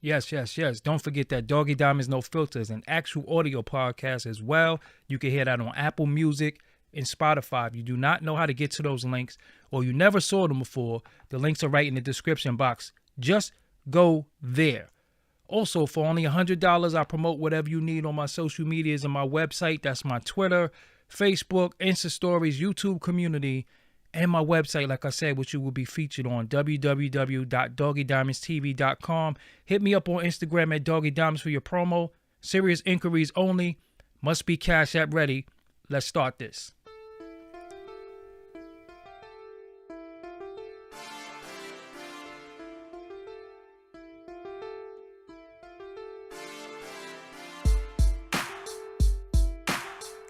Yes, yes, yes. Don't forget that Doggie Diamonds No Filter is an actual audio podcast as well. You can hear that on Apple Music and Spotify. If you do not know how to get to those links or you never saw them before, the links are right in the description box. Just go there. Also, for only $100, I promote whatever you need on my social medias and my website. That's my Twitter, Facebook, Insta Stories, YouTube community, and my website, like I said, which you will be featured on www.doggiediamondstv.com. Hit me up on Instagram at Doggie Diamonds for your promo. Serious inquiries only. Must be Cash App ready. Let's start this.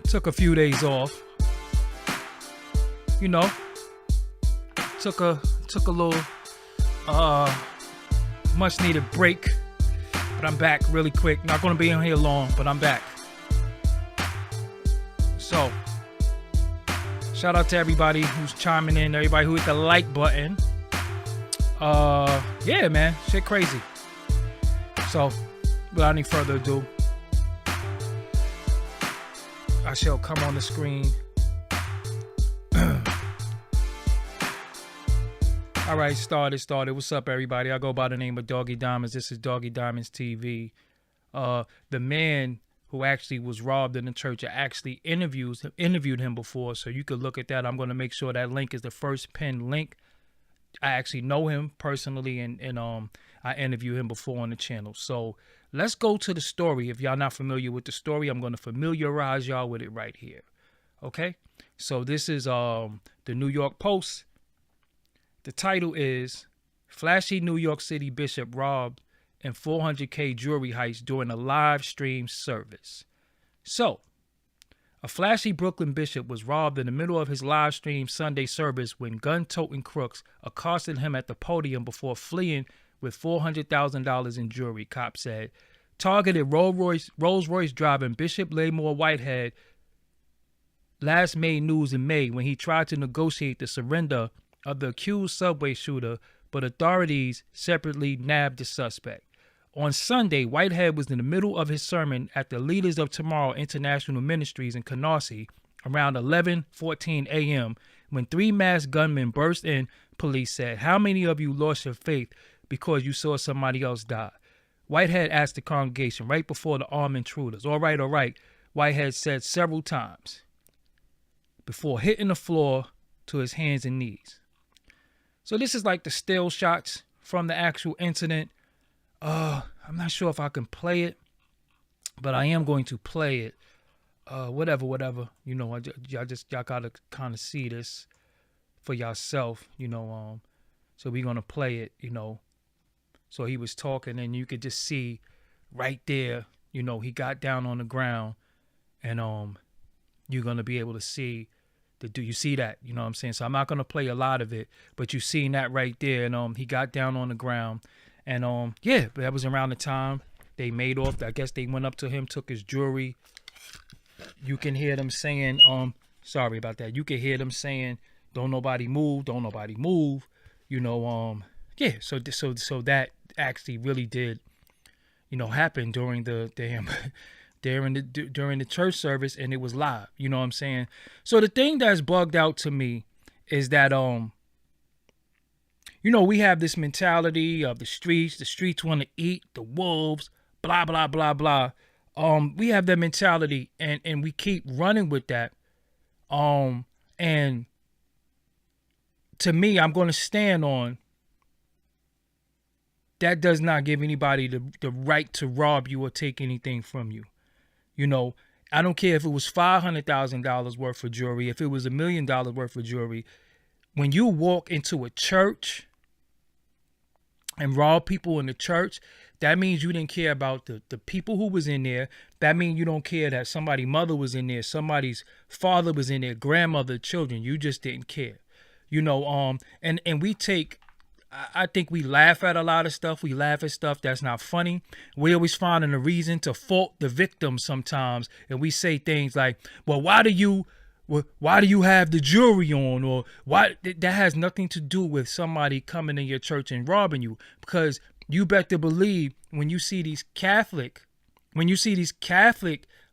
Took a few days off. You know, took a little much needed break, but I'm back really quick. Not gonna be in here long, but I'm back. So shout out to everybody who's chiming in, everybody who hit the like button. Yeah, man, shit crazy. So without any further ado, I shall come on the screen. All right, started. What's up, everybody? I go by the name of Doggie Diamonds. This is Doggie Diamonds TV. The man who actually was robbed in the church, I actually interviewed him before, so you could look at that. I'm going to make sure that link is the first pinned link. I actually know him personally, and I interviewed him before on the channel. So let's go to the story. If y'all not familiar with the story, I'm going to familiarize y'all with it right here. Okay? So this is the New York Post. The title is Flashy New York City Bishop Robbed in 400K Jewelry Heist During a Live Stream Service. So, a flashy Brooklyn bishop was robbed in the middle of his live stream Sunday service when gun-toting crooks accosted him at the podium before fleeing with $400,000 in jewelry, cops said. Targeted Rolls-Royce-driving Bishop Lamor Whitehead last made news in May when he tried to negotiate the surrender of the accused subway shooter, but authorities separately nabbed the suspect. On Sunday, Whitehead was in the middle of his sermon at the Leaders of Tomorrow International Ministries in Canarsie around 11:14 a.m. when three masked gunmen burst in, police said. How many of you lost your faith because you saw somebody else die? Whitehead asked the congregation right before the armed intruders. All right, Whitehead said several times before hitting the floor to his hands and knees. So this is like the still shots from the actual incident. I'm not sure if I can play it, but I am going to play it. Whatever. You know, y'all gotta kind of see this for yourself. You know, so we're gonna play it. You know, so he was talking, and you could just see right there. You know, he got down on the ground, and you're gonna be able to see. Do you see that? You know what I'm saying? So I'm not going to play a lot of it, but you seen that right there. And he got down on the ground. And yeah, that was around the time they made off. I guess they went up to him, took his jewelry. You can hear them saying, sorry about that. You can hear them saying, don't nobody move. You know, yeah, so that actually really did, you know, happen during the during the church service, and it was live. You know what I'm saying? So the thing that's bugged out to me is that you know, we have this mentality of the streets want to eat the wolves, blah blah blah blah. We have that mentality, and we keep running with that. And to me, I'm going to stand on that does not give anybody the right to rob you or take anything from you. You know, I don't care if it was $500,000 worth of jewelry, if it was $1 million worth of jewelry. When you walk into a church and rob people in the church, that means you didn't care about the people who was in there. That means you don't care that somebody's mother was in there, somebody's father was in there, grandmother, children. You just didn't care. You know, and we take, I think we laugh at a lot of stuff. We laugh at stuff that's not funny. We always finding a reason to fault the victim sometimes. And we say things like, well, why do you have the jewelry on? Or why? That has nothing to do with somebody coming in your church and robbing you. Because you better believe when you see these Catholic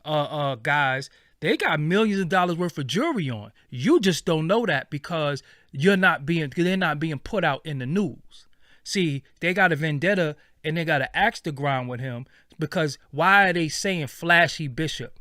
guys, they got millions of dollars worth of jewelry on. You just don't know that because they're not being put out in the news. See, they got a vendetta and they got an axe to grind with him because why are they saying flashy bishop?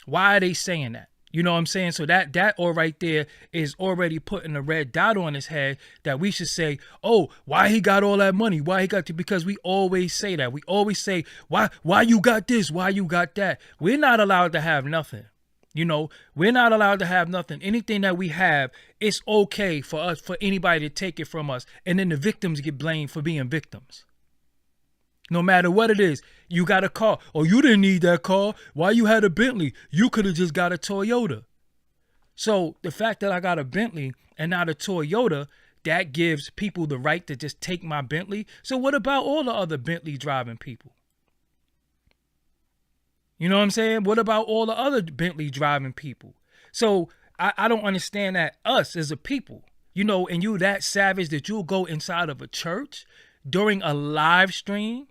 Why are they saying that? You know what I'm saying? So that all right there is already putting a red dot on his head that we should say, oh, why he got all that money? Why he got to? Because we always say that. We always say, why you got this? Why you got that? We're not allowed to have nothing. You know, we're not allowed to have nothing. Anything that we have, it's okay for anybody to take it from us. And then the victims get blamed for being victims. No matter what it is, you got a car. Oh, you didn't need that car. Why you had a Bentley? You could have just got a Toyota. So the fact that I got a Bentley and not a Toyota, that gives people the right to just take my Bentley. So what about all the other Bentley driving people? You know what I'm saying? What about all the other Bentley driving people? So I don't understand that us as a people, you know, and you that savage that you'll go inside of a church during a live stream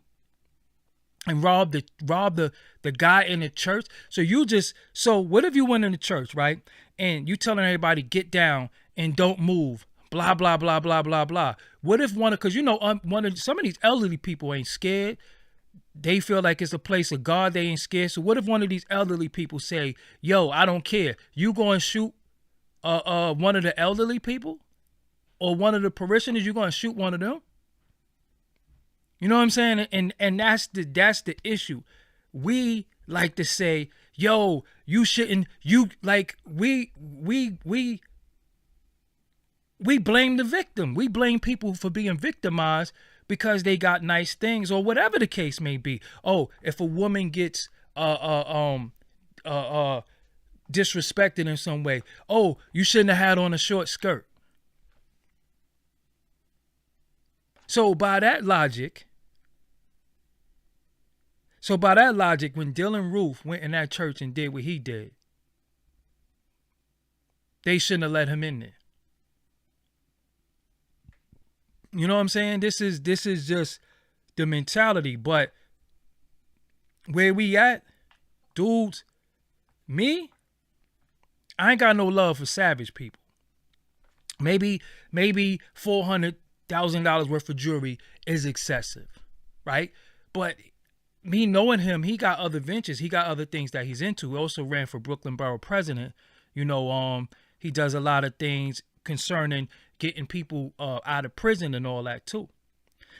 and rob the guy in the church. So what if you went in the church, right? And you telling everybody get down and don't move, blah blah blah blah blah blah. What if because you know some of these elderly people ain't scared. They feel like it's a place of God. They ain't scared. So what if one of these elderly people say, "Yo, I don't care. You go and shoot one of the elderly people or one of the parishioners. You going to shoot one of them." You know what I'm saying? And that's the issue. We like to say, yo, you shouldn't, you like, we blame the victim. We blame people for being victimized because they got nice things or whatever the case may be. Oh, if a woman gets disrespected in some way, oh, you shouldn't have had on a short skirt. So by that logic, when Dylan Roof went in that church and did what he did, they shouldn't have let him in there. You know what I'm saying? This is just the mentality. But where we at, dudes, me, I ain't got no love for savage people. Maybe $400,000 worth of jewelry is excessive, right? But me knowing him, he got other ventures. He got other things that he's into. He also ran for Brooklyn Borough President. You know, he does a lot of things concerning getting people out of prison and all that too.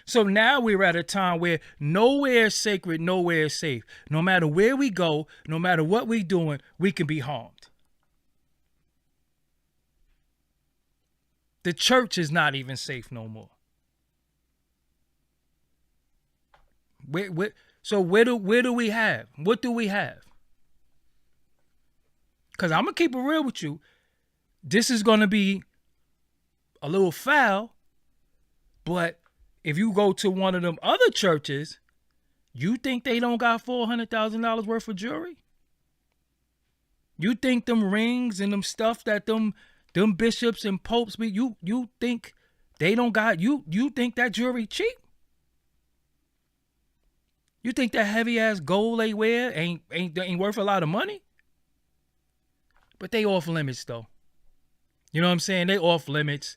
So now we're at a time where nowhere is sacred, nowhere is safe. No matter where we go, no matter what we're doing, we can be harmed. The church is not even safe no more. So where do we have? What do we have? Because I'm going to keep it real with you. This is going to be a little foul, but if you go to one of them other churches, you think they don't got $400,000 worth of jewelry? You think them rings and them stuff that them bishops and popes be, you think they don't got, you think that jewelry cheap? You think that heavy ass gold they wear ain't worth a lot of money? But they off limits though. You know what I'm saying? They off limits.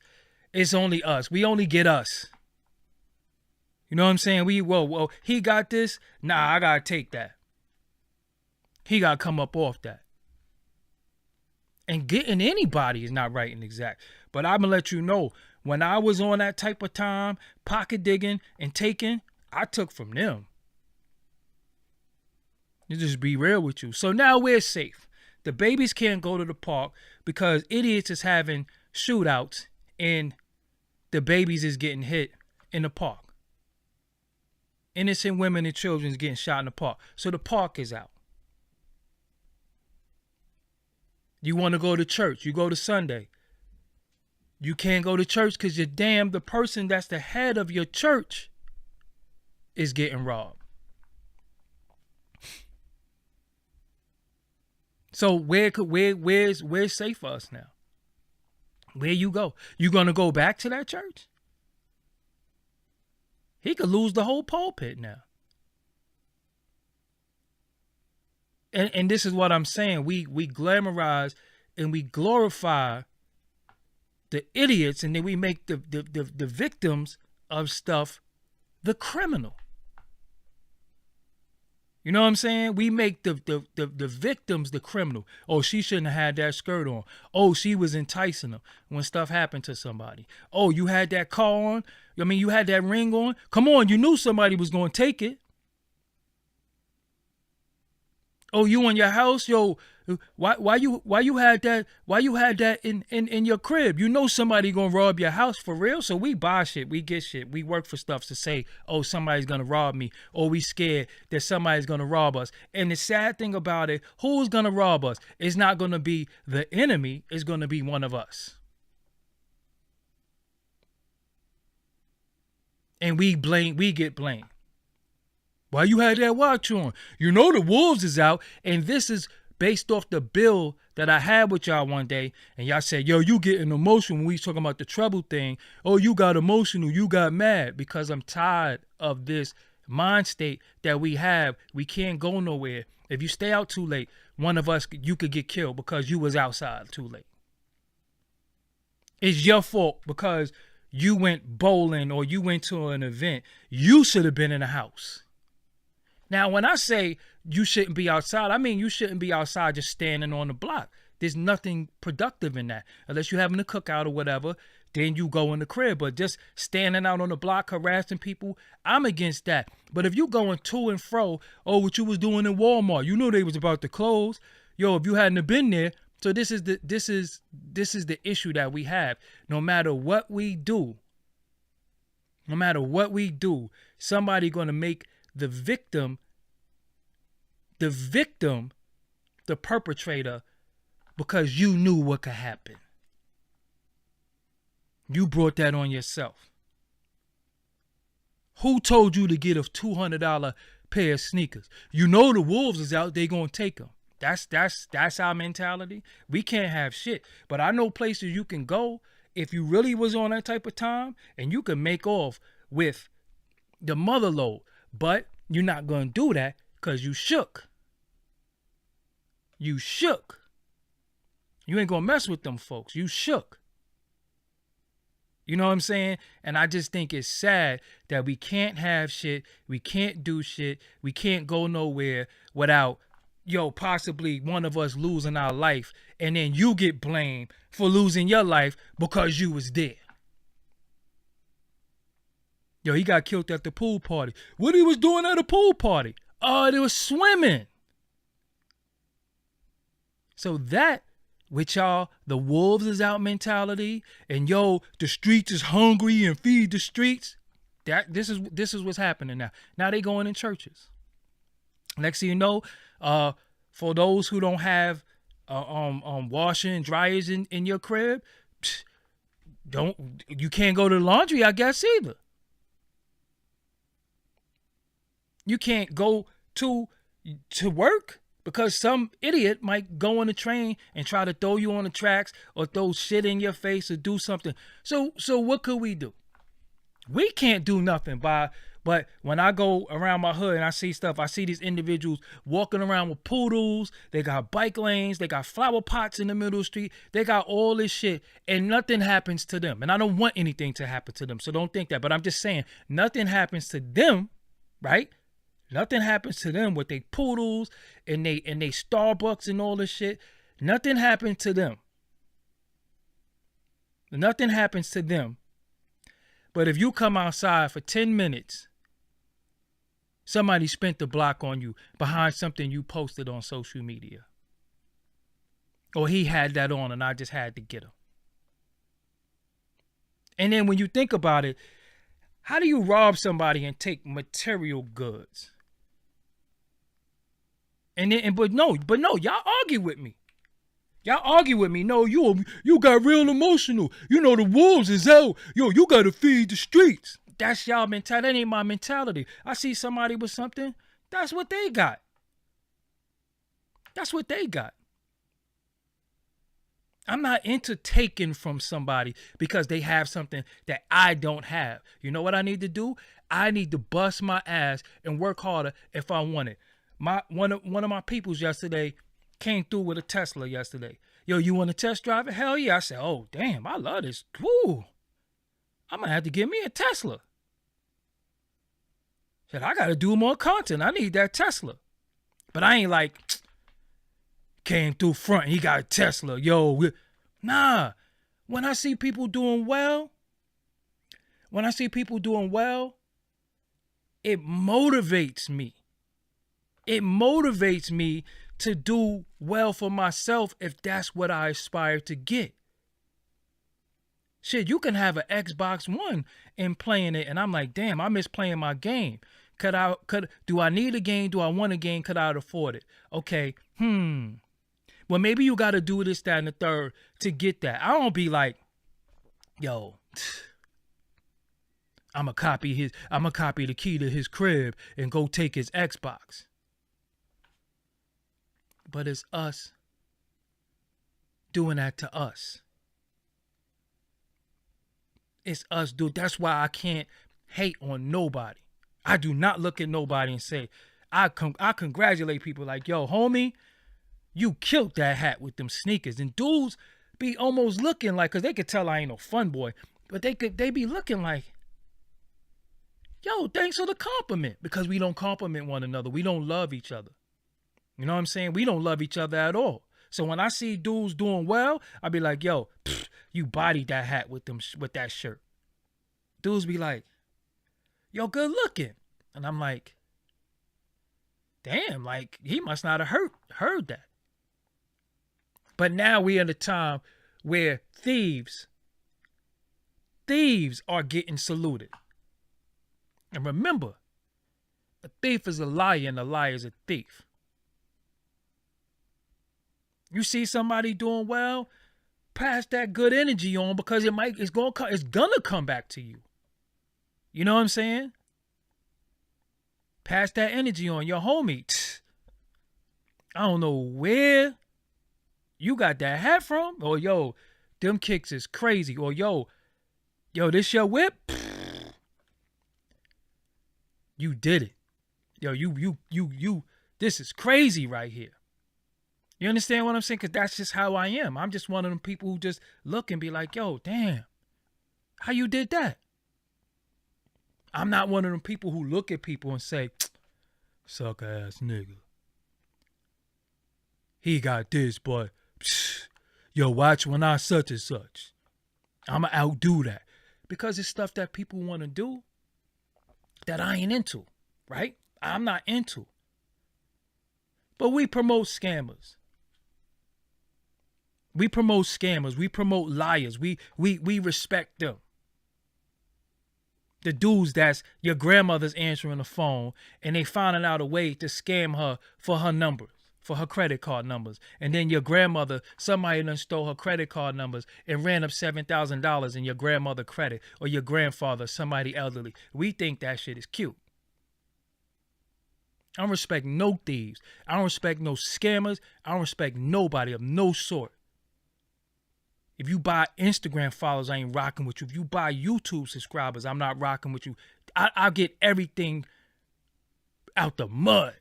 It's only us. We only get us. You know what I'm saying? Well, he got this. Nah, I gotta take that. He gotta come up off that. And getting anybody is not right and exact. But I'm gonna let you know, when I was on that type of time, pocket digging and taking, I took from them. You just be real with you. So now we're safe. The babies can't go to the park because idiots is having shootouts and the babies is getting hit in the park. Innocent women and children is getting shot in the park. So the park is out. You want to go to church. You go to Sunday. You can't go to church because you're damn the person that's the head of your church is getting robbed. So where's safe for us now? Where you go? You gonna go back to that church? He could lose the whole pulpit now. And this is what I'm saying. We glamorize and we glorify the idiots, and then we make the victims of stuff the criminal. You know what I'm saying? We make the victims the criminal. Oh, she shouldn't have had that skirt on. Oh, she was enticing them when stuff happened to somebody. Oh, you had that car on. I mean, you had that ring on. Come on, you knew somebody was going to take it. Oh, you in your house, yo? Why you had that in your crib? You know somebody gonna rob your house for real. So we buy shit, we get shit, we work for stuff to say, oh, somebody's gonna rob me, or we scared that somebody's gonna rob us. And the sad thing about it, who's gonna rob us? It's not gonna be the enemy. It's gonna be one of us. And we get blamed. Why you had that watch on? You know the wolves is out, and this is based off the bill that I had with y'all one day, and y'all said, yo, you getting emotional when we talking about the trouble thing. Oh, you got emotional, you got mad, because I'm tired of this mind state that we have. We can't go nowhere. If you stay out too late, one of us, you could get killed because you was outside too late. It's your fault because you went bowling or you went to an event. You should have been in the house. Now, when I say you shouldn't be outside, I mean you shouldn't be outside just standing on the block. There's nothing productive in that. Unless you're having a cookout or whatever, then you go in the crib. But just standing out on the block harassing people, I'm against that. But if you going to and fro, oh, what you was doing in Walmart, you knew they was about to close. Yo, if you hadn't have been there, so this is the issue that we have. No matter what we do, somebody gonna make the victim, the perpetrator, because you knew what could happen. You brought that on yourself. Who told you to get a $200 pair of sneakers? You know the wolves is out, they gonna take them. That's our mentality. We can't have shit. But I know places you can go if you really was on that type of time, and you can make off with the mother load. But you're not going to do that because you shook. You shook. You ain't going to mess with them folks. You shook. You know what I'm saying? And I just think it's sad that we can't have shit. We can't do shit. We can't go nowhere without, possibly one of us losing our life. And then you get blamed for losing your life because you was there. Yo, he got killed at the pool party. What he was doing at a pool party? Oh, they was swimming. So that, with y'all, the wolves is out mentality, and the streets is hungry and feed the streets. This is what's happening now. Now they going in churches. Next thing you know, for those who don't have washing and dryers in your crib, you can't go to the laundry, I guess, either. You can't go to work because some idiot might go on the train and try to throw you on the tracks or throw shit in your face or do something. So what could we do? We can't do nothing but when I go around my hood and I see stuff, I see these individuals walking around with poodles. They got bike lanes. They got flower pots in the middle of the street. They got all this shit and nothing happens to them. And I don't want anything to happen to them. So don't think that. But I'm just saying nothing happens to them, right? Nothing happens to them with they poodles and they Starbucks and all this shit. Nothing happens to them. Nothing happens to them. But if you come outside for 10 minutes, somebody spent the block on you behind something you posted on social media. Or he had that on and I just had to get him. And then when you think about it, how do you rob somebody and take material goods? But no, y'all argue with me. No, you got real emotional. You know the wolves is out. Yo, you gotta feed the streets. That's y'all mentality. That ain't my mentality. I see somebody with something. That's what they got. I'm not into taking from somebody because they have something that I don't have. You know what I need to do? I need to bust my ass and work harder if I want it. One of my peoples yesterday came through with a Tesla yesterday. Yo, you want to test drive it? Hell yeah. I said, oh, damn, I love this. Woo. I'm going to have to get me a Tesla. Said, I got to do more content. I need that Tesla. But I ain't like, came through front, he got a Tesla. Yo, nah. When I see people doing well, it motivates me. It motivates me to do well for myself if that's what I aspire to get. Shit, you can have an Xbox One and playing it, and I'm like, damn, I miss playing my game. Do I need a game? Do I want a game? Could I afford it? Okay, well, maybe you got to do this, that, and the third to get that. I don't be like, yo, I'm going to copy the key to his crib and go take his Xbox. But it's us doing that to us. It's us, dude. That's why I can't hate on nobody. I do not look at nobody and say, I congratulate people like, yo, homie, you killed that hat with them sneakers. And dudes be almost looking like, because they could tell I ain't no fun boy, but they be looking like, yo, thanks for the compliment. Because we don't compliment one another. We don't love each other. You know what I'm saying? We don't love each other at all. So when I see dudes doing well, I be like, yo, you bodied that hat with that shirt. Dudes be like, yo, good looking. And I'm like, damn, like he must not have heard that. But now we in a time where thieves are getting saluted. And remember, a thief is a liar and a liar is a thief. You see somebody doing well, pass that good energy on because it's gonna come back to you. You know what I'm saying? Pass that energy on your homie. I don't know where you got that hat from, or yo, them kicks is crazy, or yo, this your whip? You did it. Yo, you, this is crazy right here. You understand what I'm saying? Because that's just how I am. I'm just one of them people who just look and be like, yo, damn, how you did that? I'm not one of them people who look at people and say, suck ass nigga. He got this, but yo, watch when I such and such. I'ma outdo that. Because it's stuff that people want to do that I ain't into, right? I'm not into. But we promote scammers. We promote scammers. We promote liars. We respect them. The dudes that's your grandmother's answering the phone and they finding out a way to scam her for her numbers, for her credit card numbers. And then your grandmother, somebody done stole her credit card numbers and ran up $7,000 in your grandmother credit, or your grandfather, somebody elderly. We think that shit is cute. I don't respect no thieves. I don't respect no scammers. I don't respect nobody of no sort. If you buy Instagram followers, I ain't rocking with you. If you buy YouTube subscribers, I'm not rocking with you. I'll get everything out the mud.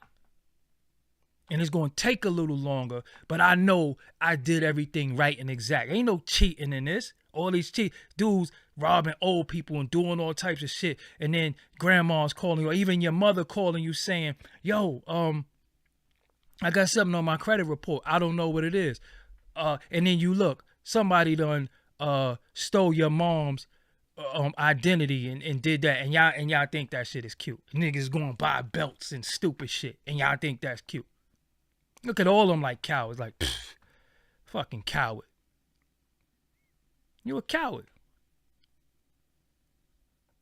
And it's going to take a little longer, but I know I did everything right and exact. Ain't no cheating in this. All these dudes robbing old people and doing all types of shit. And then grandma's calling you, or even your mother calling you saying, yo, I got something on my credit report. I don't know what it is. And then you look. Somebody done stole your mom's identity and did that, and y'all think that shit is cute. Niggas going to buy belts and stupid shit, and y'all think that's cute. Look at all of them like cowards, like fucking coward. You a coward.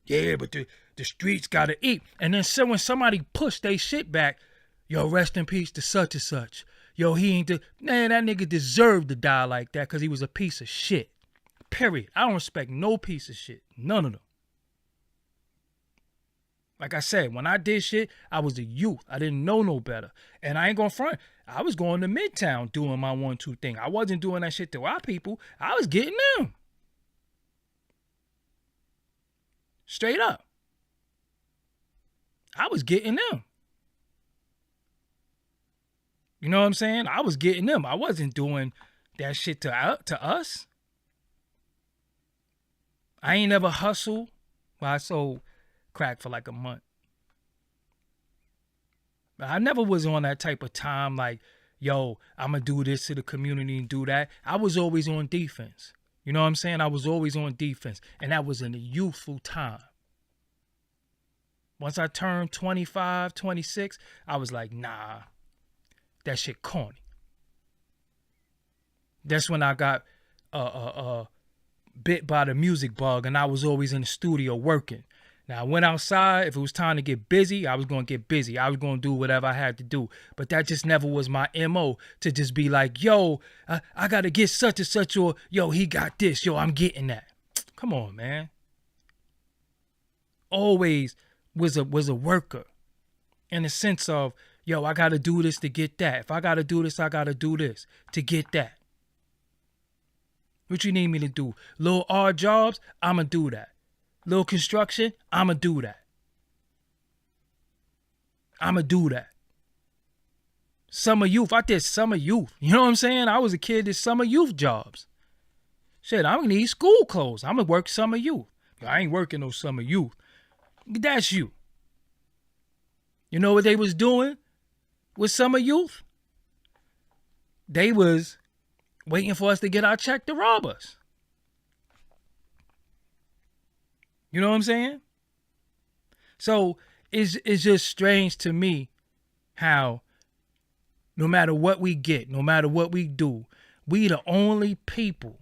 Yeah, but the streets gotta eat. And then when somebody push they shit back, yo, rest in peace to such and such. Yo, man, that nigga deserved to die like that because he was a piece of shit. Period. I don't respect no piece of shit. None of them. Like I said, when I did shit, I was a youth. I didn't know no better. And I ain't gonna front. I was going to Midtown doing my 1-2 thing. I wasn't doing that shit to our people. I was getting them. Straight up. I was getting them. You know what I'm saying? I was getting them. I wasn't doing that shit to us. I ain't never hustled. Well, I sold crack for like a month. I never was on that type of time like, yo, I'm going to do this to the community and do that. I was always on defense. You know what I'm saying? I was always on defense. And that was in a youthful time. Once I turned 25, 26, I was like, nah, that shit corny. That's when I got bit by the music bug, and I was always in the studio working. Now, I went outside. If it was time to get busy, I was going to get busy. I was going to do whatever I had to do. But that just never was my MO, to just be like, yo, I got to get such and such, or, yo, he got this. Yo, I'm getting that. Come on, man. Always was a worker in the sense of, yo, I got to do this to get that. If I got to do this, I got to do this to get that. What you need me to do? Little odd jobs? I'ma do that. Little construction? I'ma do that. I'ma do that. Summer youth. I did summer youth. You know what I'm saying? I was a kid that did summer youth jobs. Shit, I'm gonna need school clothes. I'm gonna work summer youth. I ain't working no summer youth. That's you. You know what they was doing with summer youth? They was waiting for us to get our check to rob us. You know what I'm saying? So it's just strange to me how no matter what we get, no matter what we do, we the only people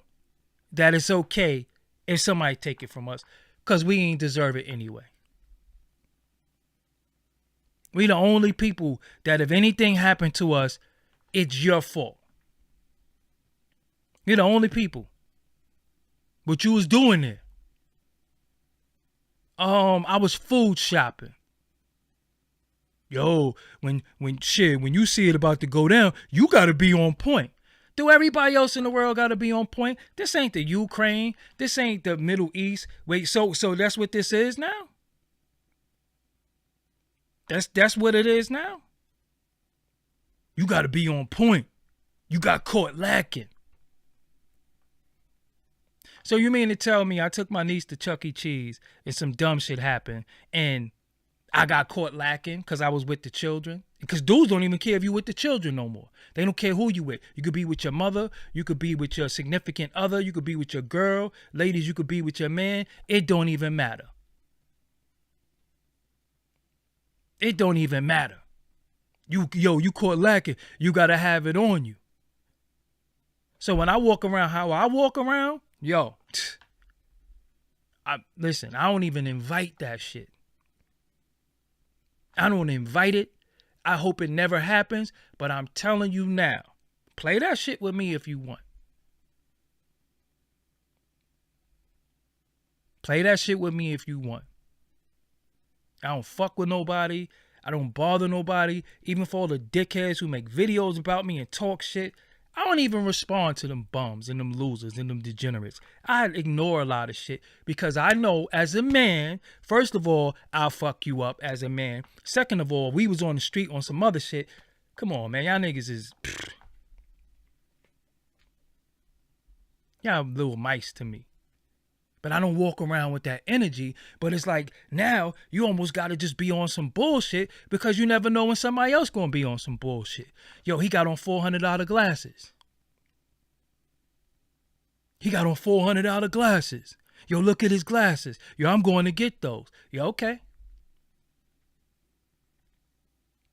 that it's okay if somebody take it from us, because we ain't deserve it anyway. We the only people that if anything happened to us, it's your fault. You're the only people. What you was doing there? I was food shopping. Yo, when you see it about to go down, you gotta be on point. Do everybody else in the world gotta be on point? This ain't the Ukraine. This ain't the Middle East. Wait, so that's what this is now? That's what it is now? You gotta be on point. You got caught lacking. So you mean to tell me I took my niece to Chuck E. Cheese and some dumb shit happened and I got caught lacking because I was with the children? Because dudes don't even care if you with the children no more. They don't care who you with. You could be with your mother. You could be with your significant other. You could be with your girl. Ladies, you could be with your man. It don't even matter. It don't even matter. You caught lacking. You got to have it on you. So when I walk around how I walk around, yo, listen, I don't even invite that shit. I don't invite it. I hope it never happens, but I'm telling you now, play that shit with me if you want. Play that shit with me if you want. I don't fuck with nobody. I don't bother nobody. Even for all the dickheads who make videos about me and talk shit, I don't even respond to them bums and them losers and them degenerates. I ignore a lot of shit because I know as a man, first of all, I'll fuck you up as a man. Second of all, we was on the street on some other shit. Come on, man. Y'all niggas is... Y'all little mice to me. But I don't walk around with that energy. But it's like now you almost got to just be on some bullshit because you never know when somebody else going to be on some bullshit. Yo, he got on $400 glasses. He got on $400 glasses. Yo, look at his glasses. Yo, I'm going to get those. Yo, okay.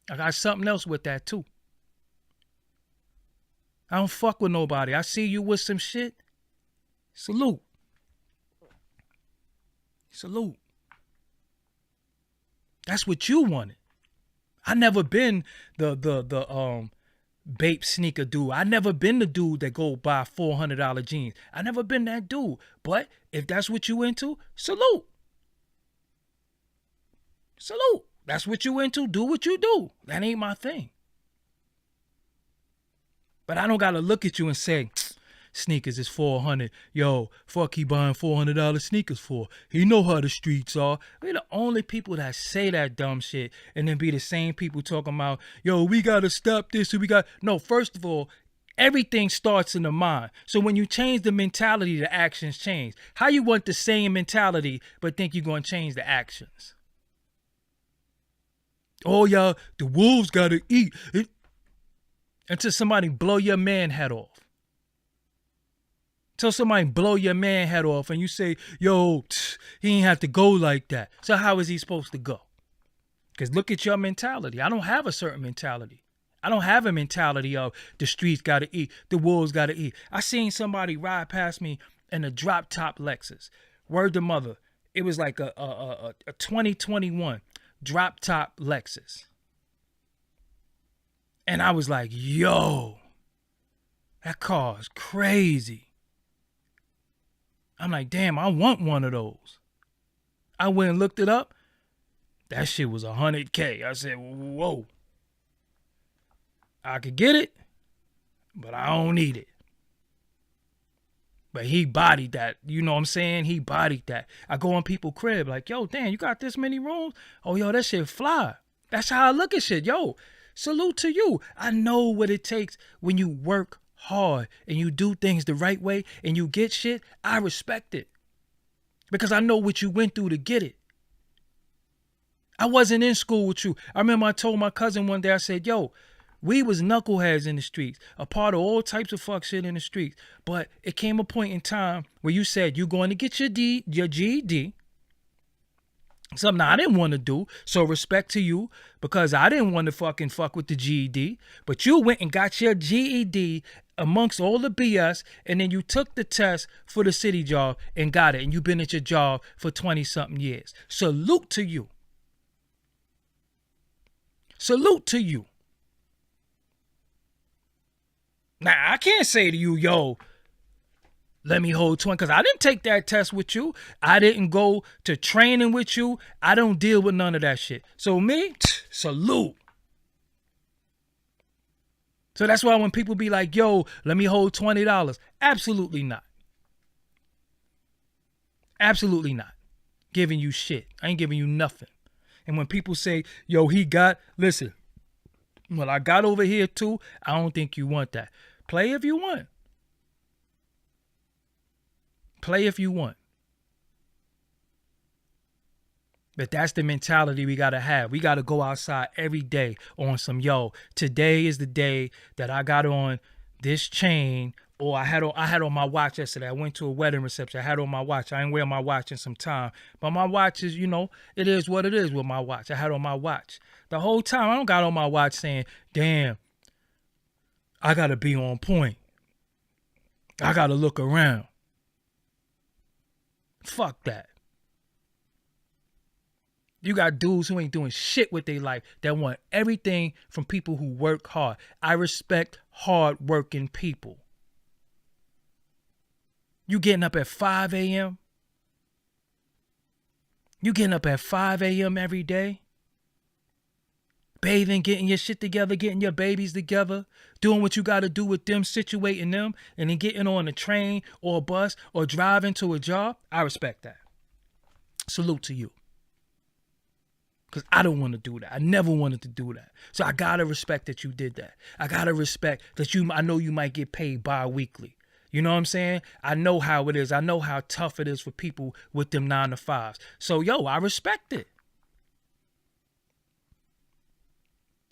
I got something else with that too. I don't fuck with nobody. I see you with some shit. Salute. Salute. That's what you wanted. I never been the Bape sneaker dude. I never been the dude that go buy $400 jeans. I never been that dude. But if that's what you into, salute. Salute. That's what you into. Do what you do. That ain't my thing. But I don't got to look at you and say, sneakers is $400. Yo, fuck he buying $400 sneakers for. He know how the streets are. We're the only people that say that dumb shit and then be the same people talking about, yo, we got to stop this. No, first of all, everything starts in the mind. So when you change the mentality, the actions change. How you want the same mentality but think you're going to change the actions? Oh, y'all, the wolves got to eat. Until somebody blow your man head off. Until somebody blow your man head off and you say, yo, he ain't have to go like that. So how is he supposed to go? Because look at your mentality. I don't have a certain mentality. I don't have a mentality of the streets got to eat, the wolves got to eat. I seen somebody ride past me in a drop top Lexus. Word to mother. It was like a 2021 drop top Lexus. And I was like, yo, that car is crazy. I'm like, damn, I want one of those. I went and looked it up. That shit was $100K. I said, whoa. I could get it, but I don't need it. But he bodied that. You know what I'm saying? He bodied that. I go on people's crib like, yo, damn, you got this many rooms? Oh, yo, that shit fly. That's how I look at shit. Yo, salute to you. I know what it takes when you work hard and you do things the right way and you get shit. I respect it because I know what you went through to get it. I wasn't in school with you. I remember I told my cousin one day, I said, yo, we was knuckleheads in the streets, a part of all types of fuck shit in the streets. But it came a point in time where you said you're going to get your GED. Something I didn't want to do. So respect to you because I didn't want to fuck with the GED. But you went and got your GED amongst all the BS and then you took the test for the city job and got it. And you've been at your job for 20-something years. Salute to you. Salute to you. Now, I can't say to you, yo, let me hold 20, because I didn't take that test with you. I didn't go to training with you. I don't deal with none of that shit. So me, salute. So that's why when people be like, yo, let me hold $20. Absolutely not. Absolutely not. Giving you shit. I ain't giving you nothing. And when people say, yo, listen, well, I got over here too. I don't think you want that. Play if you want. Play if you want. But that's the mentality we got to have. We got to go outside every day on some, yo, today is the day that I got on this chain, or I had on my watch yesterday. I went to a wedding reception. I had on my watch. I ain't wear my watch in some time. But my watch is, it is what it is with my watch. I had on my watch. The whole time I don't got on my watch saying, damn, I got to be on point. I got to look around. Fuck that. You got dudes who ain't doing shit with their life that want everything from people who work hard. I respect hard-working people. You getting up at 5 a.m.? You getting up at 5 a.m. every day? Bathing, getting your shit together, getting your babies together, doing what you got to do with them, situating them, and then getting on a train or a bus or driving to a job. I respect that. Salute to you. Because I don't want to do that. I never wanted to do that. So I got to respect that you did that. I got to respect that I know you might get paid bi-weekly. You know what I'm saying? I know how it is. I know how tough it is for people with them 9-to-5s. So, yo, I respect it.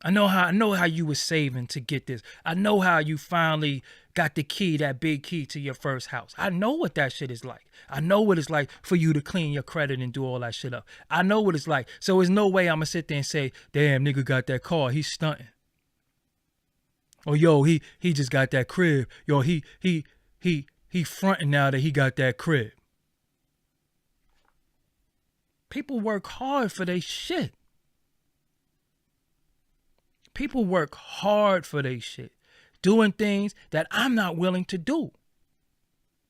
I know how you were saving to get this. I know how you finally got the key, that big key to your first house. I know what that shit is like. I know what it's like for you to clean your credit and do all that shit up. I know what it's like. So there's no way I'm going to sit there and say, damn, nigga got that car. He's stunting. Or, yo, he just got that crib. Yo, he fronting now that he got that crib. People work hard for their shit. People work hard for their shit, doing things that I'm not willing to do.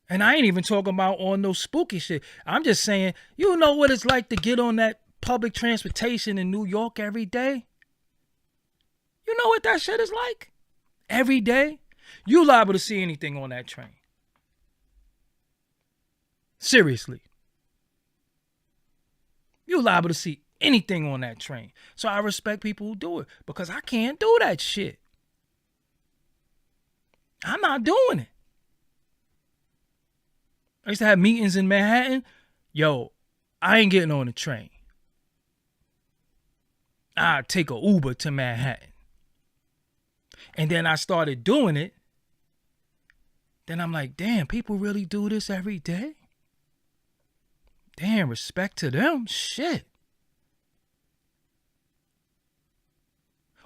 And I ain't even talking about on no spooky shit. I'm just saying, you know what it's like to get on that public transportation in New York every day? You know what that shit is like? Every day? You liable to see anything on that train. Seriously. You liable to see anything on that train. So I respect people who do it because I can't do that shit. I'm not doing it. I used to have meetings in Manhattan. Yo, I ain't getting on the train. I take a Uber to Manhattan. And then I started doing it. Then I'm like, damn, people really do this every day? Damn, respect to them. Shit.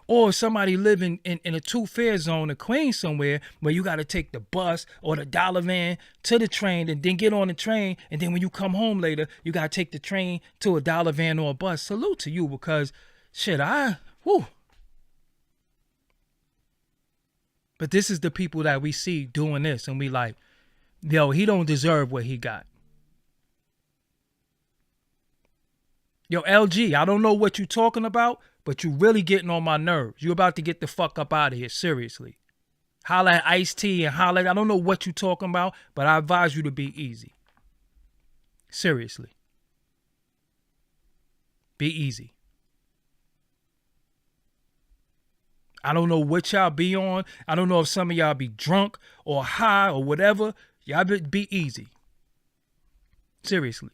Or somebody living in a two-fare zone in Queens somewhere where you got to take the bus or the dollar van to the train and then get on the train. And then when you come home later, you got to take the train to a dollar van or a bus. Salute to you because, shit, whew. But this is the people that we see doing this. And we like, yo, he don't deserve what he got. Yo, LG, I don't know what you talking about, but you really getting on my nerves. You about to get the fuck up out of here, seriously. Holla at Ice-T and holla at, I don't know what you talking about, but I advise you to be easy. Seriously. Be easy. I don't know what y'all be on. I don't know if some of y'all be drunk or high or whatever. Y'all be easy. Seriously.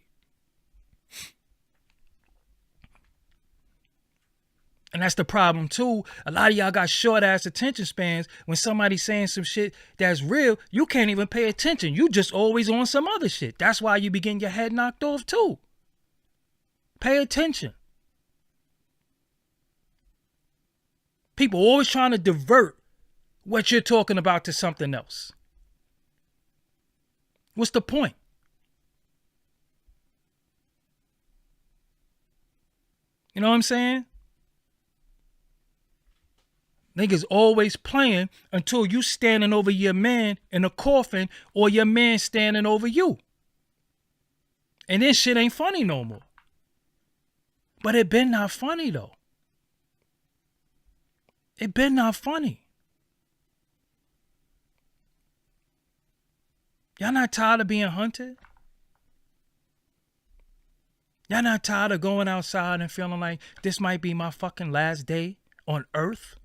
And that's the problem too. A lot of y'all got short ass attention spans. When somebody's saying some shit that's real, you can't even pay attention. You just always on some other shit. That's why you be getting your head knocked off too. Pay attention. People always trying to divert what you're talking about to something else. What's the point? You know what I'm saying? Niggas always playing until you standing over your man in a coffin or your man standing over you. And then shit ain't funny no more. But it been not funny though. It been not funny. Y'all not tired of being hunted? Y'all not tired of going outside and feeling like this might be my fucking last day on earth?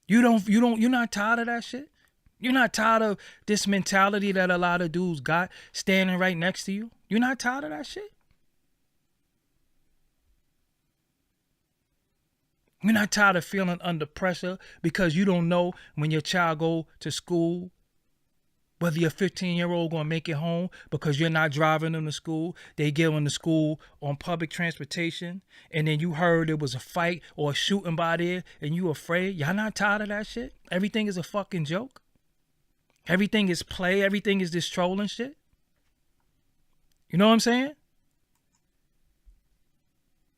You're not tired of that shit? You're not tired of this mentality that a lot of dudes got standing right next to you? You're not tired of that shit? You're not tired of feeling under pressure because you don't know when your child go to school whether your 15-year-old gonna make it home because you're not driving them to school. They get them to school on public transportation, and then you heard there was a fight or a shooting by there, and you afraid. Y'all not tired of that shit? Everything is a fucking joke. Everything is play. Everything is this trolling shit. You know what I'm saying?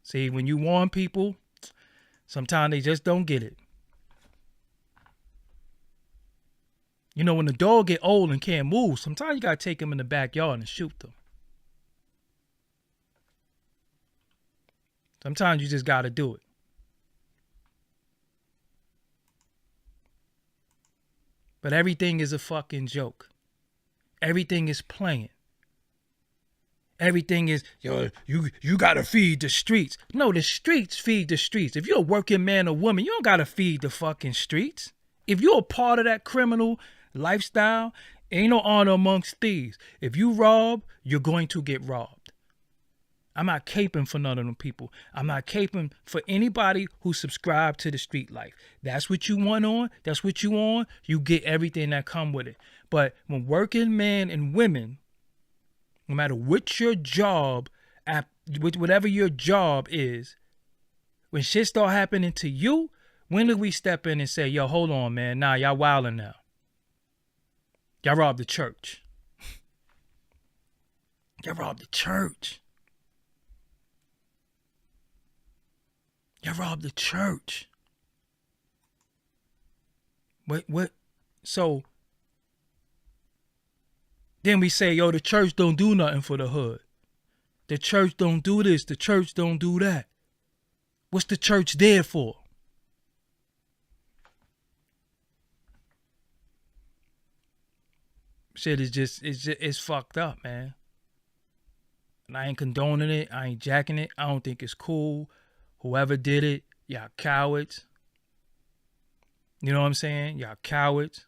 See, when you warn people, sometimes they just don't get it. You know, when the dog get old and can't move, sometimes you got to take him in the backyard and shoot them. Sometimes you just got to do it. But everything is a fucking joke. Everything is playing. Everything is, yo, you got to feed the streets. No, the streets feed the streets. If you're a working man or woman, you don't got to feed the fucking streets. If you're a part of that criminal lifestyle, ain't no honor amongst thieves. If you rob, you're going to get robbed. I'm not caping for none of them people. I'm not caping for anybody who subscribe to the street life. That's what you want on. That's what you on. You get everything that come with it. But when working men and women, no matter what your job, whatever your job is, when shit start happening to you, when do we step in and say, yo, hold on, man. Nah, y'all wildin' now. Y'all robbed the church. Y'all robbed the church. Y'all robbed the church. What? So, then we say, yo, the church don't do nothing for the hood. The church don't do this. The church don't do that. What's the church there for? Shit is it's fucked up, man. And I ain't condoning it. I ain't jacking it. I don't think it's cool. Whoever did it, y'all cowards. You know what I'm saying? Y'all cowards.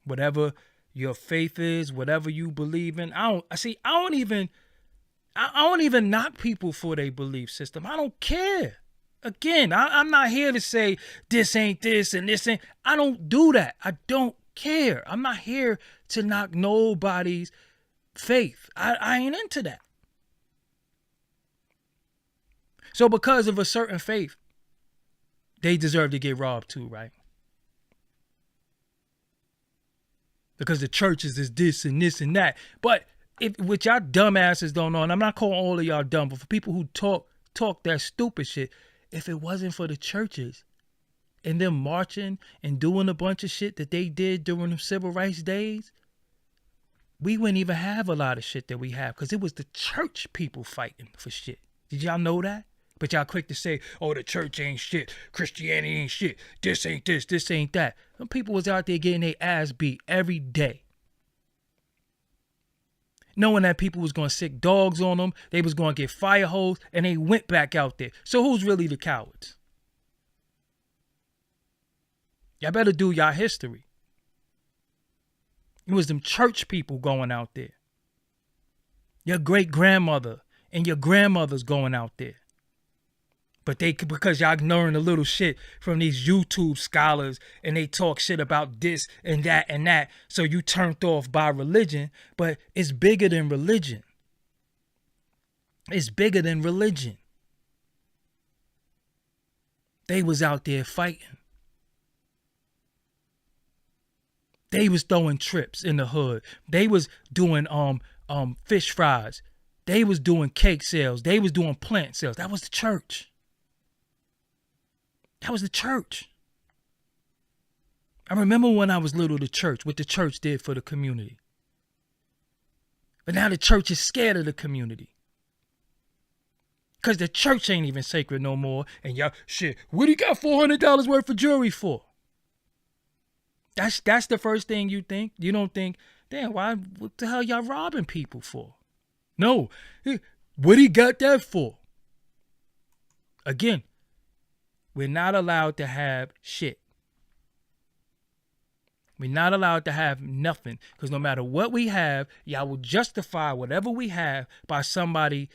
Whatever your faith is, whatever you believe in. I don't even knock people for their belief system. I don't care. Again, I'm not here to say this ain't this and this ain't. I don't do that. I don't care. I'm not here to knock nobody's faith. I ain't into that. So because of a certain faith, they deserve to get robbed too, right? Because the churches is this and this and that. But what y'all dumbasses don't know, and I'm not calling all of y'all dumb, but for people who talk that stupid shit, if it wasn't for the churches and them marching and doing a bunch of shit that they did during the civil rights days, we wouldn't even have a lot of shit that we have, because it was the church people fighting for shit. Did y'all know that? But y'all quick to say, oh, the church ain't shit, Christianity ain't shit, this ain't this ain't that. Them people was out there getting their ass beat every day. Knowing that people was going to sick dogs on them, they was going to get fire hose, and they went back out there. So who's really the cowards? Y'all better do y'all history. It was them church people going out there. Your great-grandmother and your grandmother's going out there. But because y'all learn a little shit from these YouTube scholars and they talk shit about this and that, so you turned off by religion. But it's bigger than religion. It's bigger than religion. They was out there fighting. They was throwing trips in the hood. They was doing fish fries. They was doing cake sales. They was doing plant sales. That was the church. That was the church. I remember when I was little, the church, what the church did for the community. But now the church is scared of the community. Because the church ain't even sacred no more. And y'all, shit, what do you got $400 worth of jewelry for? That's the first thing you think. You don't think, damn, what the hell y'all robbing people for? No. What he got that for? Again, we're not allowed to have shit. We're not allowed to have nothing. Because no matter what we have, y'all will justify whatever we have by somebody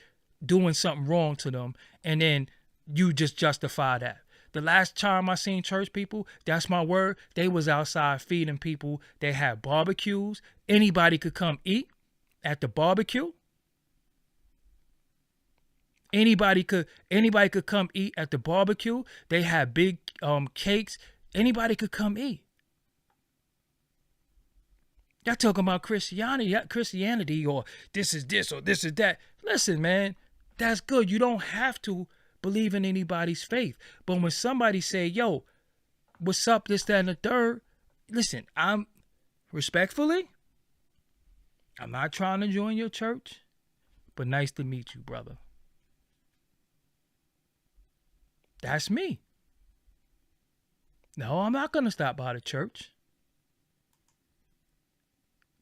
doing something wrong to them. And then you just justify that. The last time I seen church people, that's my word, they was outside feeding people. They had barbecues. Anybody could come eat at the barbecue. Anybody could come eat at the barbecue. They had big cakes. Anybody could come eat. Y'all talking about Christianity or this is this or this is that. Listen, man, that's good. You don't have to believe in anybody's faith. But when somebody say, yo, what's up, this, that, and the third, listen, I'm not trying to join your church, but nice to meet you, brother. That's me. No, I'm not going to stop by the church.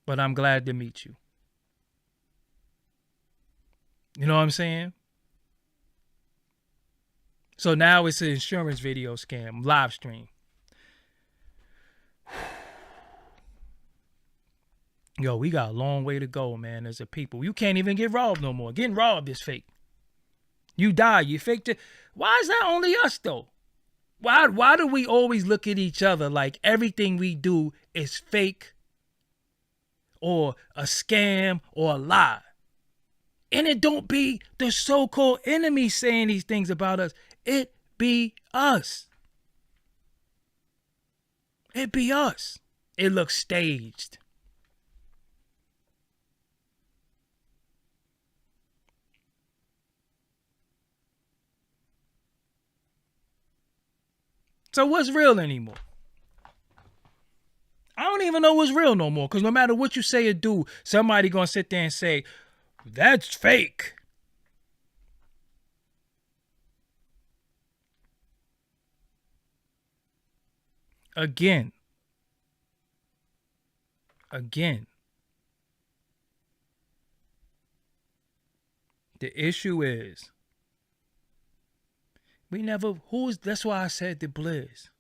But I'm glad to meet you. You know what I'm saying? So now it's an insurance video scam, Livestream. Yo, we got a long way to go, man, as a people. You can't even get robbed no more. Getting robbed is fake. You die, you faked it. Why is that only us, though? Why do we always look at each other like everything we do is fake or a scam or a lie? And it don't be the so-called enemy saying these things about us. It be us. It be us. It looks staged. So what's real anymore? I don't even know what's real no more. Because no matter what you say or do, somebody going to sit there and say, That's fake. Again. The issue is that's why I said the Blizz.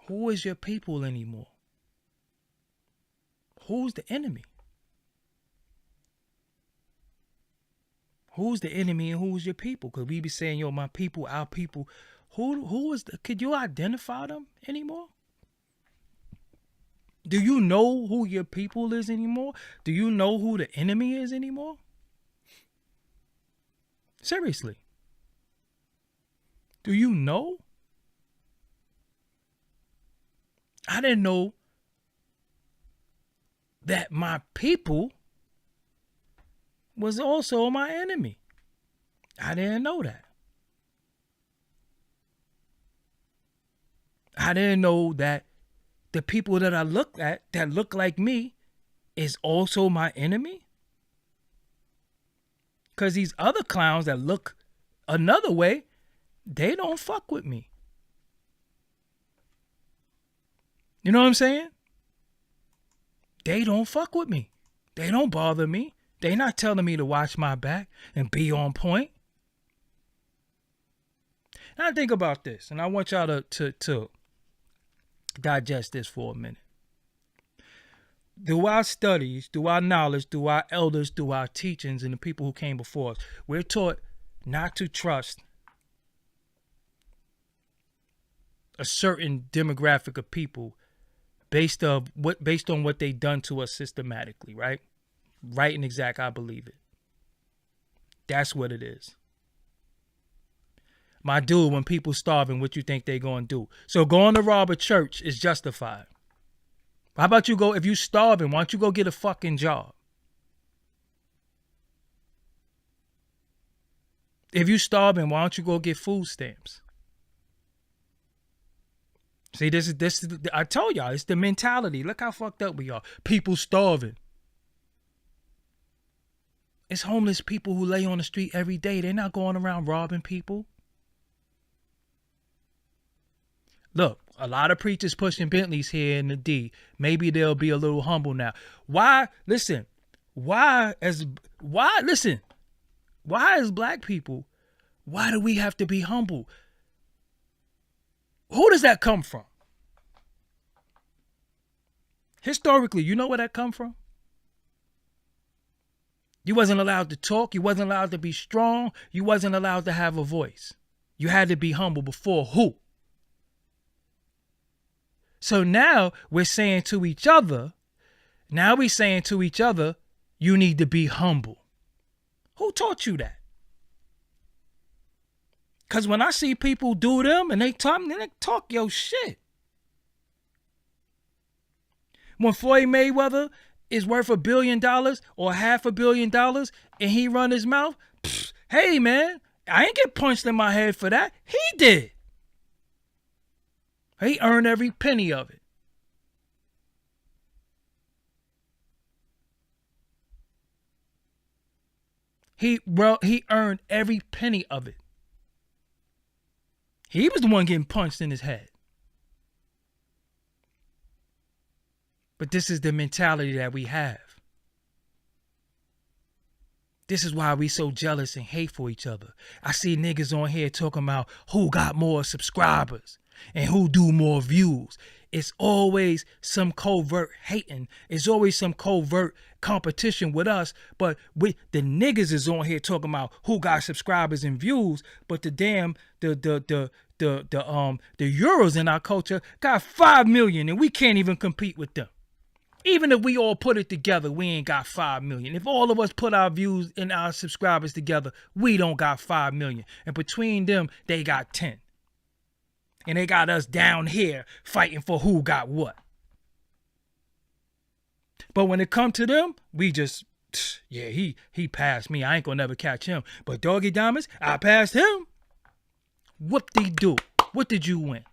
Who is your people anymore? Who's the enemy? Who's the enemy and who's your people? Because we be saying, yo, my people, our people. Could you identify them anymore? Do you know who your people is anymore? Do you know who the enemy is anymore? Seriously. Do you know? I didn't know that my people was also my enemy. I didn't know that. I didn't know that the people that I look at that look like me is also my enemy. Because these other clowns that look another way, they don't fuck with me. You know what I'm saying? They don't fuck with me. They don't bother me. They not telling me to watch my back and be on point. Now think about this, and I want y'all to digest this for a minute. Through our studies, through our knowledge, through our elders, through our teachings, and the people who came before us, we're taught not to trust a certain demographic of people based on what they done to us systematically, right? Right and exact, I believe it. That's what it is. My dude, when people starving, what you think they gonna do? So going to rob a church is justified. How about you go, if you starving, why don't you go get a fucking job? If you starving, why don't you go get food stamps? See, this is I told y'all, it's the mentality. Look how fucked up we are. People starving. It's homeless people who lay on the street every day. They're not going around robbing people. Look, a lot of preachers pushing Bentleys here in the D. Maybe they'll be a little humble now. Why? Listen. Why as black people, why do we have to be humble? Who does that come from? Historically, you know where that come from? You wasn't allowed to talk. You wasn't allowed to be strong. You wasn't allowed to have a voice. You had to be humble before who? So now we're saying to each other, you need to be humble. Who taught you that? Because when I see people do them and they talk your shit. When Floyd Mayweather is worth $1 billion or $500 million and he run his mouth, hey man, I ain't get punched in my head for that. He did. He earned every penny of it. He earned every penny of it. He was the one getting punched in his head. But this is the mentality that we have. This is why we so jealous and hate for each other. I see niggas on here talking about who got more subscribers and who do more views. It's always some covert hating. It's always some covert competition with us. But the niggas is on here talking about who got subscribers and views. But the Euros in our culture got 5 million and we can't even compete with them. Even if we all put it together, we ain't got 5 million. If all of us put our views and our subscribers together, we don't got 5 million. And between them, they got 10. And they got us down here fighting for who got what. But when it come to them, we just, yeah, he passed me. I ain't gonna never catch him. But Doggie Diamonds, I passed him. Whoop-de-doo. What did you win?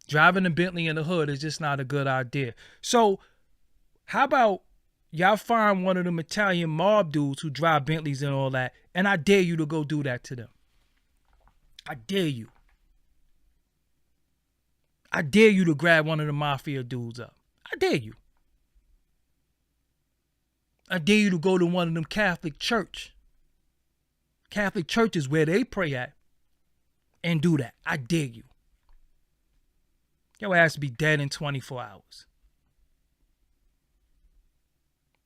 Driving a Bentley in the hood is just not a good idea. So how about y'all find one of them Italian mob dudes who drive Bentleys and all that, and I dare you to go do that to them. I dare you. I dare you to grab one of the mafia dudes up. I dare you. I dare you to go to one of them Catholic churches where they pray at and do that. I dare you. Your ass to be dead in 24 hours.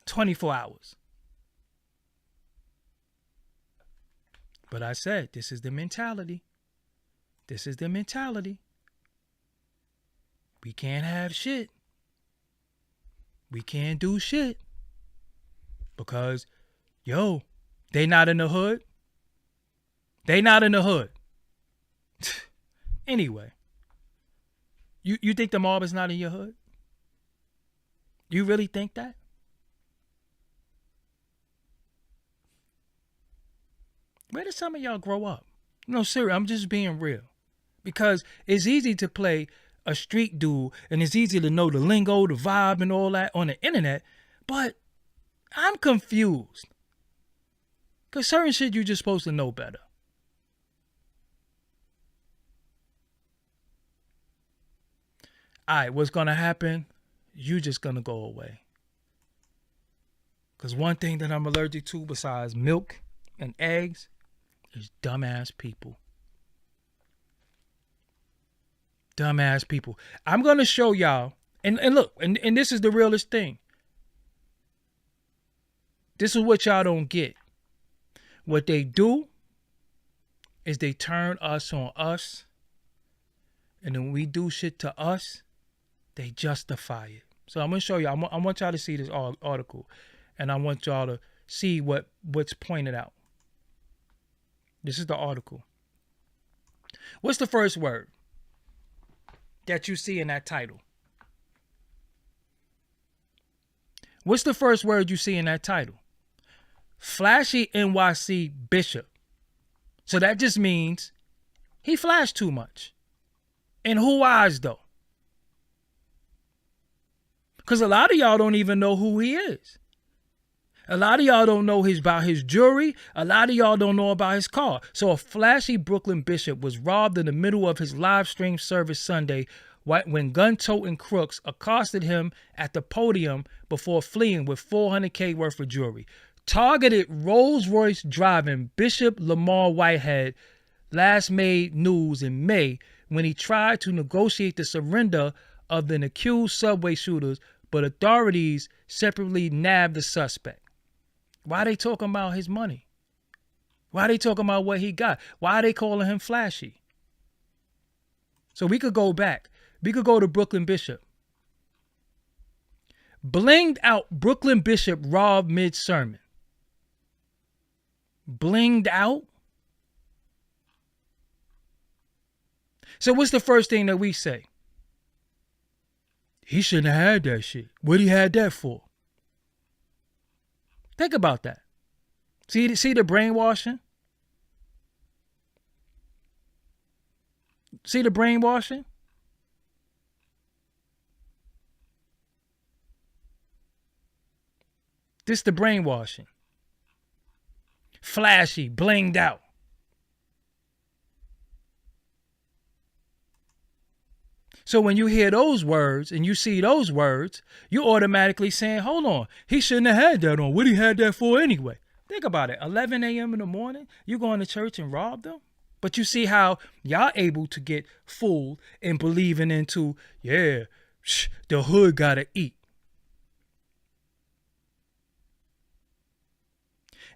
24 hours. But I said, this is the mentality. This is the mentality. We can't have shit. We can't do shit. Because, yo, they not in the hood. They not in the hood. Anyway. You think the mob is not in your hood? You really think that? Where did some of y'all grow up? No, sir, I'm just being real. Because it's easy to play a street dude and it's easy to know the lingo, the vibe and all that on the internet. But I'm confused. Because certain shit you're just supposed to know better. All right, what's going to happen? You just going to go away. Because one thing that I'm allergic to besides milk and eggs is dumbass people. Dumbass people. I'm going to show y'all. And look, and this is the realest thing. This is what y'all don't get. What they do is they turn us on us. And then when we do shit to us, they justify it. So I'm going to show you. I want y'all to see this article. And I want y'all to see what's pointed out. This is the article. What's the first word that you see in that title? What's the first word you see in that title? Flashy NYC Bishop. So that just means he flashed too much. In who eyes though? Because a lot of y'all don't even know who he is. A lot of y'all don't know about his jewelry. A lot of y'all don't know about his car. So a flashy Brooklyn bishop was robbed in the middle of his live stream service Sunday when gun-toting crooks accosted him at the podium before fleeing with $400K worth of jewelry. Targeted Royce-driving Bishop Lamor Whitehead last made news in May when he tried to negotiate the surrender of the accused subway shooters, but authorities separately nabbed the suspect. Why are they talking about his money? Why are they talking about what he got? Why are they calling him flashy? So we could go back. We could go to Brooklyn Bishop. Blinged out Brooklyn Bishop robbed mid-sermon. Blinged out? So what's the first thing that we say? He shouldn't have had that shit. What he had that for? Think about that. See the brainwashing? See the brainwashing? This the brainwashing. Flashy, blinged out. So when you hear those words and you see those words, you're automatically saying, hold on, he shouldn't have had that on. What he had that for anyway? Think about it. 11 a.m. in the morning, you going to church and rob them? But you see how y'all able to get fooled and believing into, yeah, the hood gotta eat.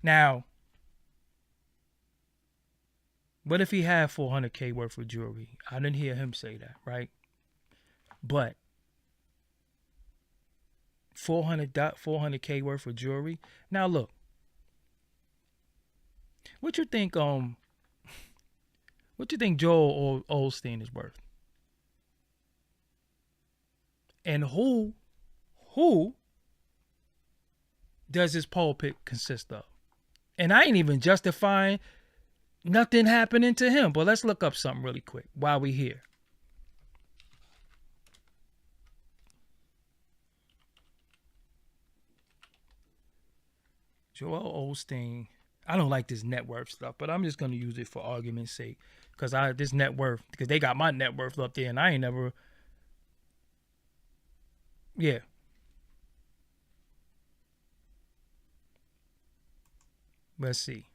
Now, what if he had $400K worth of jewelry? I didn't hear him say that, right? But $400K worth of jewelry. Now look, what you think? What you think Joel Osteen is worth? And who does his pulpit consist of? And I ain't even justifying nothing happening to him. But let's look up something really quick while we here. Joel Osteen. I don't like this net worth stuff, but I'm just gonna use it for argument's sake. Because this net worth, because they got my net worth up there and I ain't never. Yeah. Let's see.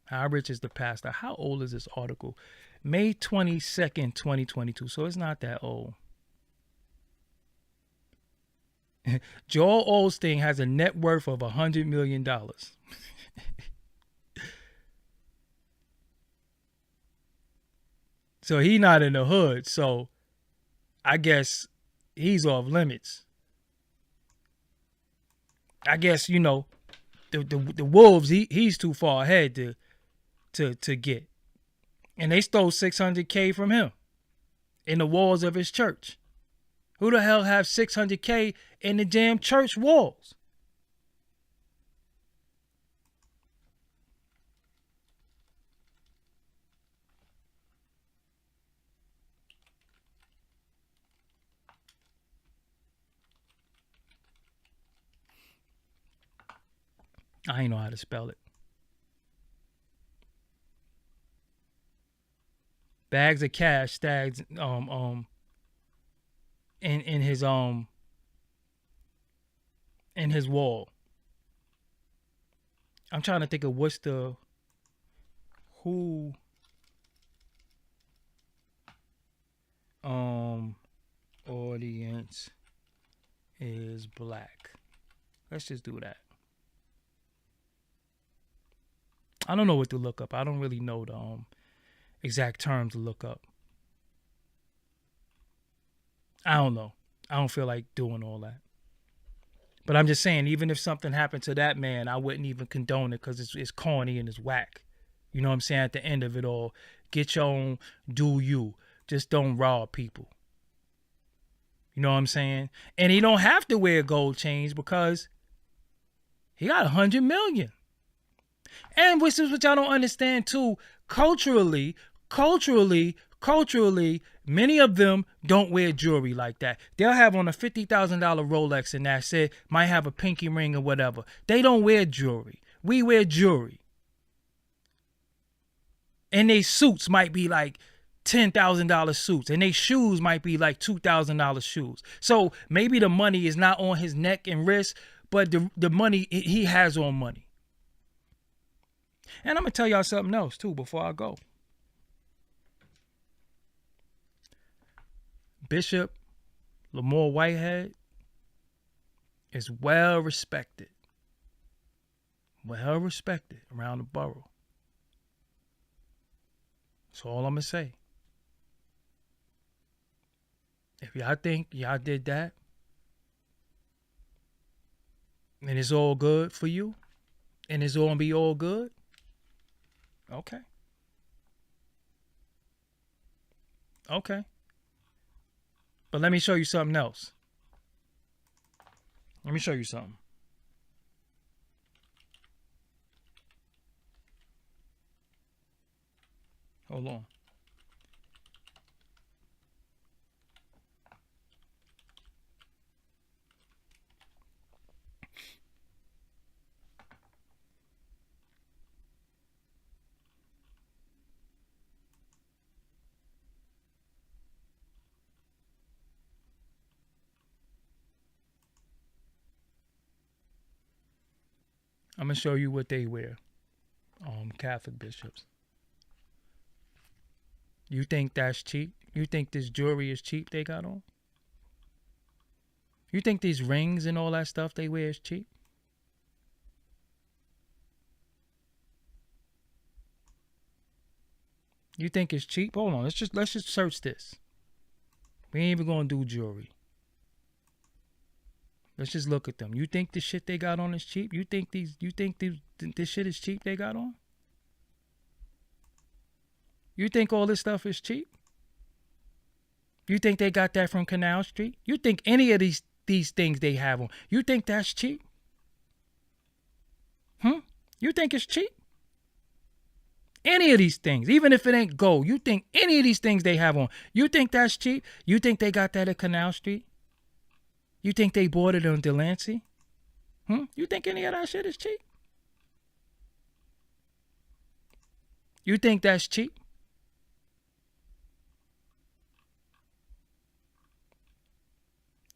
How rich is the pastor? How old is this article? May 22nd, 2022. So it's not that old. Joel Osteen has a net worth of $100 million. So he not in the hood. So I guess he's off limits. I guess, you know, the Wolves, he's too far ahead to get. And they stole $600K from him in the walls of his church. Who the hell have $600K in the damn church walls? I ain't know how to spell it. Bags of cash stacked in his wall. I'm trying to think of who audience is black. Let's just do that. I don't know what to look up. I don't really know the exact term to look up. I don't know. I don't feel like doing all that. But I'm just saying, even if something happened to that man, I wouldn't even condone it because it's corny and it's whack. You know what I'm saying? At the end of it all, get your own, do you. Just don't rob people. You know what I'm saying? And he don't have to wear gold chains because he got 100 million. And which is what y'all don't understand too, culturally, many of them don't wear jewelry like that. They'll have on a $50,000 Rolex and that's it, might have a pinky ring or whatever. They don't wear jewelry. We wear jewelry. And they suits might be like $10,000 suits. And they shoes might be like $2,000 shoes. So maybe the money is not on his neck and wrist, but the money, he has on money. And I'm going to tell y'all something else, too, before I go. Bishop Lamor Whitehead is well respected. Well respected around the borough. That's all I'm going to say. If y'all think y'all did that, and it's all good for you, and it's all going to be all good, okay. Okay. But let me show you something else. Let me show you something. Hold on. I'm going to show you what they wear. Catholic bishops. You think that's cheap? You think this jewelry is cheap they got on? You think these rings and all that stuff they wear is cheap? You think it's cheap? Hold on, let's just search this. We ain't even gonna do jewelry. Let's just look at them. You think the shit they got on is cheap? You think this shit is cheap they got on? You think all this stuff is cheap? You think they got that from Canal Street? You think any of these things they have on, you think that's cheap? You think it's cheap? Any of these things, even if it ain't gold, you think any of these things they have on, you think that's cheap? You think they got that at Canal Street? You think they bought it on Delancey? You think any of that shit is cheap? You think that's cheap?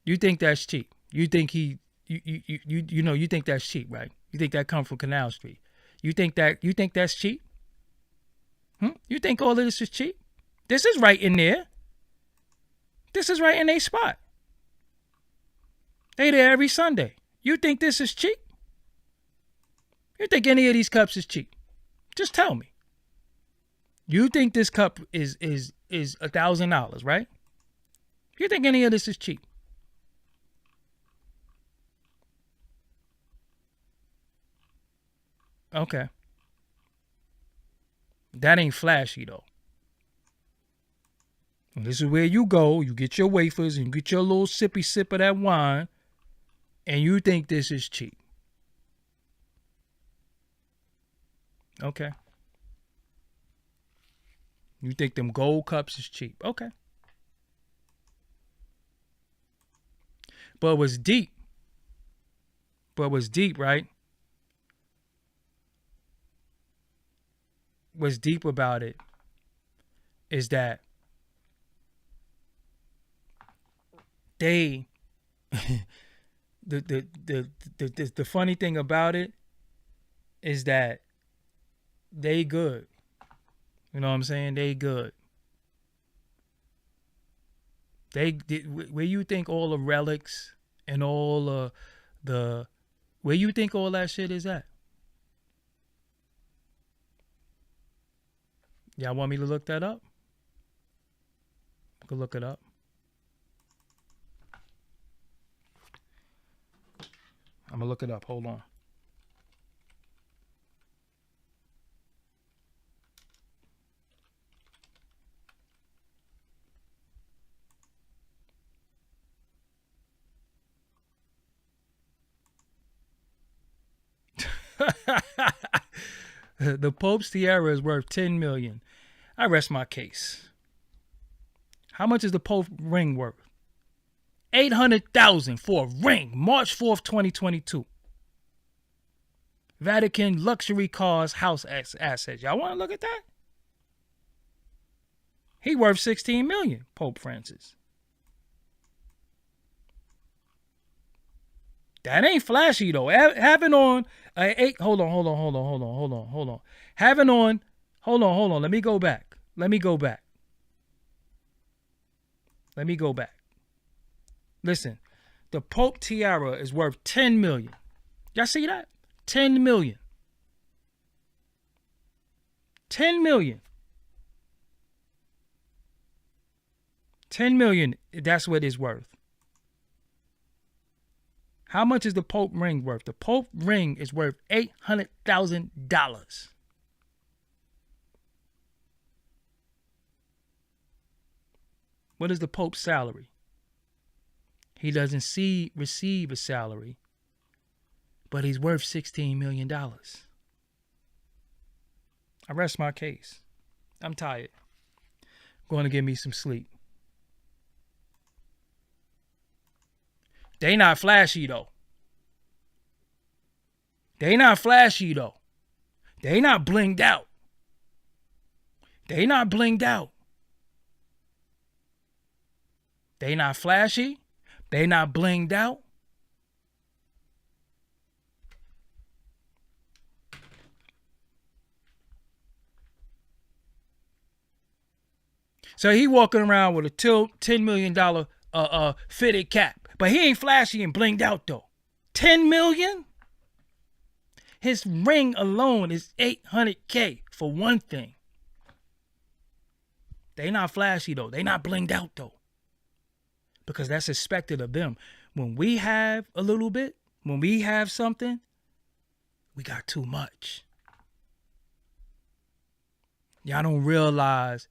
You think that's cheap? You think you think that's cheap, right? You think that come from Canal Street? You think that's cheap? You think all of this is cheap? This is right in there. This is right in their spot. They there every Sunday. You think this is cheap? You think any of these cups is cheap? Just tell me. You think this cup is $1,000, right? You think any of this is cheap? Okay. That ain't flashy though. And this is where you go. You get your wafers and you get your little sippy sip of that wine, and you think this is cheap. Okay. You think them gold cups is cheap. Okay. But what's deep, right? What's deep about it is that they the funny thing about it is that they good. You know what I'm saying? They good. They where you think all the relics and all the where you think all that shit is at? Y'all want me to look that up? I could look it up. I'm gonna look it up. Hold on. The Pope's tiara is worth $10 million. I rest my case. How much is the Pope ring worth? $800,000 for a ring. March 4th, 2022. Vatican luxury cars, house assets. Y'all want to look at that? He worth $16 million, Pope Francis. That ain't flashy though. Having on hold on. Having on, hold on. Let me go back. Listen, the Pope tiara is worth $10 million. Y'all see that? $10 million. $10 million. $10 million, that's what it's worth. How much is the Pope ring worth? The Pope ring is worth $800,000. What is the Pope's salary? He doesn't receive a salary, but he's worth $16 million. I rest my case. I'm tired. Going to give me some sleep. They not flashy though. They not blinged out. They not flashy. They not blinged out. So he walking around with a $10 million fitted cap. But he ain't flashy and blinged out though. $10 million? His ring alone is $800K for one thing. They not flashy though. They not blinged out though. Because that's expected of them. When we have a little bit, when we have something, we got too much. Y'all don't realize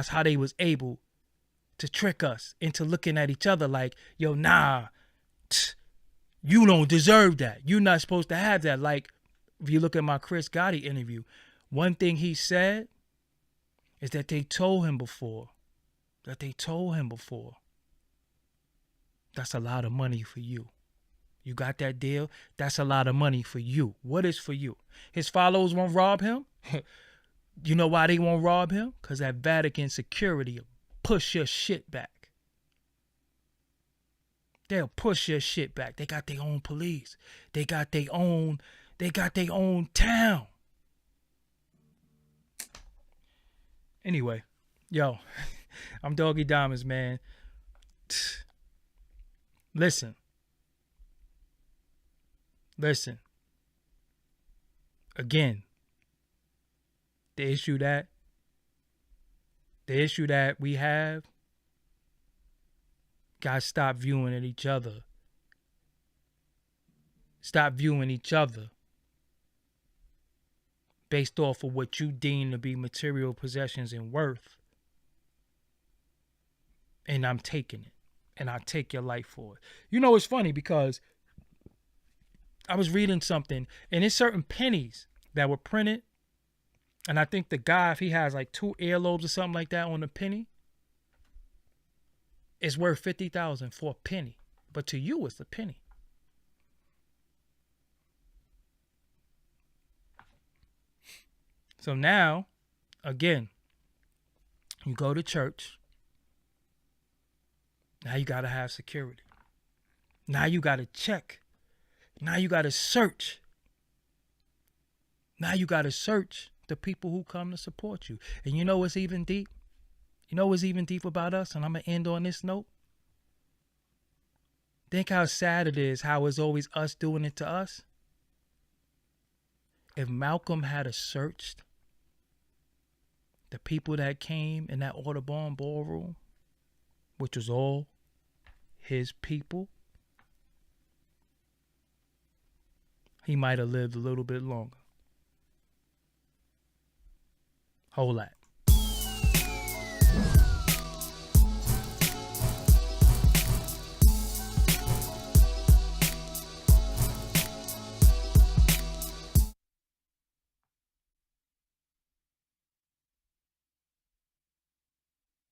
how they was able to trick us into looking at each other like, yo, nah, you don't deserve that. You're not supposed to have that. Like, if you look at my Chris Gotti interview, one thing he said is that they told him before. That's a lot of money for you. You got that deal? That's a lot of money for you. What is for you? His followers won't rob him? You know why they won't rob him? Because that Vatican security will push your shit back. They'll push your shit back. They got their own police. They got their own town. Anyway, yo, I'm Doggie Diamonds, man. Listen. Again, the issue that we have, guys, stop viewing at each other. Stop viewing each other based off of what you deem to be material possessions and worth. And I'm taking it. And I take your life for it. You know, it's funny because I was reading something, and there's certain pennies that were printed. And I think the guy, if he has like 2 earlobes or something like that on the penny, it's worth $50,000 for a penny. But to you, it's a penny. So now, again, you go to church. Now you got to have security. Now you got to check. Now you got to search. Now you got to search the people who come to support you. And you know what's even deep? You know what's even deep about us? And I'm going to end on this note. Think how sad it is how it's always us doing it to us. If Malcolm had searched the people that came in that Audubon ballroom, which was all his people, he might have lived a little bit longer. Whole lot.